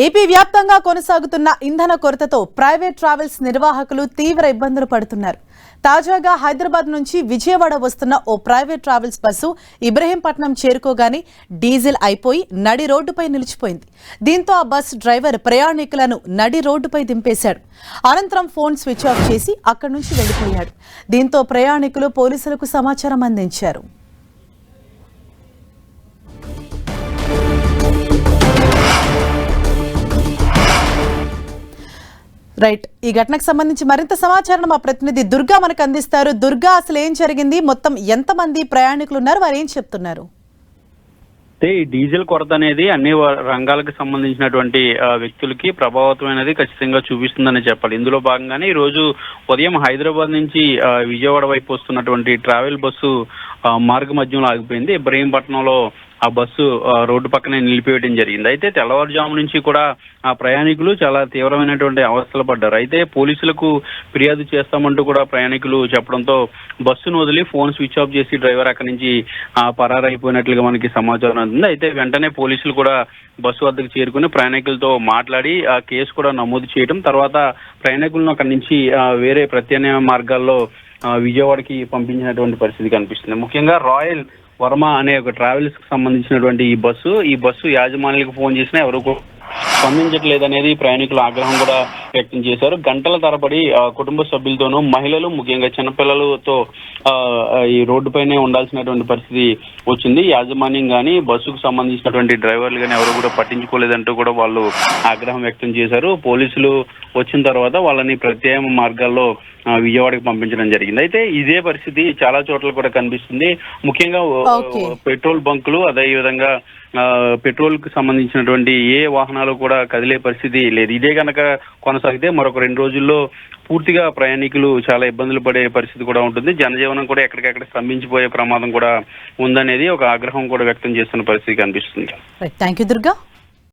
AP వ్యాప్తంగా కొనసాగుతున్న ఇంధన కొరతతో ప్రైవేట్ ట్రావెల్స్ నిర్వాహకులు తీవ్ర ఇబ్బందులు పడుతున్నారు. తాజాగా హైదరాబాద్ నుంచి విజయవాడ వస్తున్న ఓ ప్రైవేట్ ట్రావెల్స్ బస్సు ఇబ్రహీంపట్నం చేరుకోగానే డీజిల్ అయిపోయి నడి రోడ్డుపై నిలిచిపోయింది. దీంతో ఆ బస్ డ్రైవర్ ప్రయాణికులను నడి రోడ్డుపై దింపేశాడు. అనంతరం ఫోన్ స్విచ్ ఆఫ్ చేసి అక్కడి నుంచి వెళ్లిపోయాడు. దీంతో ప్రయాణికులు పోలీసులకు సమాచారం అందించారు. రైట్, ఈ ఘటనకు సంబంధించి మరింత సమాచారం మా ప్రతినిధి దుర్గా మనకు అందిస్తారు. దుర్గా, అసలు ఏం జరిగింది? మొత్తం ఎంతమంది ప్రయాణికులు ఉన్నారు? వారు ఏం చెప్తున్నారు? ఈ డీజిల్ కొరత అనేది అన్ని రంగాలకు సంబంధించినటువంటి వ్యక్తులకి ప్రభావితమైనది ఖచ్చితంగా చూపిస్తుందని చెప్పాలి. ఇందులో భాగంగానే ఈ రోజు ఉదయం హైదరాబాద్ నుంచి విజయవాడ వైపు వస్తున్నటువంటి ట్రావెల్ బస్సు మార్గ మధ్యంలో ఆగిపోయింది. ఇబ్రహీంపట్నంలో ఆ బస్సు రోడ్డు పక్కనే నిలిపివేయడం జరిగింది. అయితే తెల్లవారుజాము నుంచి కూడా ఆ ప్రయాణికులు చాలా తీవ్రమైనటువంటి అవస్థలు పడ్డారు. అయితే పోలీసులకు ఫిర్యాదు చేస్తామంటూ కూడా ప్రయాణికులు చెప్పడంతో బస్సును వదిలి ఫోన్ స్విచ్ ఆఫ్ చేసి డ్రైవర్ అక్కడి నుంచి పరారైపోయినట్లుగా మనకి సమాచారం అందుతుంది. అయితే వెంటనే పోలీసులు కూడా బస్సు వద్దకు చేరుకుని ప్రయాణికులతో మాట్లాడి ఆ కేసు కూడా నమోదు చేయడం, తర్వాత ప్రయాణికులను అక్కడి నుంచి వేరే ప్రత్యామ్నాయ మార్గాల్లో విజయవాడకి పంపించినటువంటి పరిస్థితి కనిపిస్తుంది. ముఖ్యంగా రాయల్ వర్మ అనే ఒక ట్రావెల్స్ కి సంబంధించినటువంటి ఈ బస్సు యాజమాన్యాలకు ఫోన్ చేసినా ఎవరు స్పందించట్లేదనేది ప్రయాణికుల ఆగ్రహం కూడా వ్యక్తం చేశారు. గంటల తరబడి కుటుంబ సభ్యులతోనూ మహిళలు, ముఖ్యంగా చిన్నపిల్లలతో ఈ రోడ్డుపైనే ఉండాల్సినటువంటి పరిస్థితి వచ్చింది. యాజమాన్యం కానీ బస్సుకు సంబంధించినటువంటి డ్రైవర్లు కానీ ఎవరు కూడా పట్టించుకోలేదంటూ కూడా వాళ్ళు ఆగ్రహం వ్యక్తం చేశారు. పోలీసులు వచ్చిన తర్వాత వాళ్ళని ప్రత్యామ్నాయ మార్గాల్లో విజయవాడకి పంపించడం జరిగింది. అయితే ఇదే పరిస్థితి చాలా చోట్ల కూడా కనిపిస్తుంది. ముఖ్యంగా పెట్రోల్ బంకులు, అదే విధంగా పెట్రోల్ కు సంబంధించినటువంటి ఏ వాహనాలు కూడా కదిలే పరిస్థితి లేదు. ఇదే కనుక కొనసాగితే మరొక 2 రోజుల్లో పూర్తిగా ప్రయాణికులు చాలా ఇబ్బందులు పడే పరిస్థితి కూడా ఉంటుంది. జనజీవనం కూడా ఎక్కడికక్కడ స్తంభించిపోయే ప్రమాదం కూడా ఉందనేది ఒక ఆగ్రహం కూడా వ్యక్తం చేస్తున్న పరిస్థితి కనిపిస్తుంది. థాంక్యూ దుర్గా.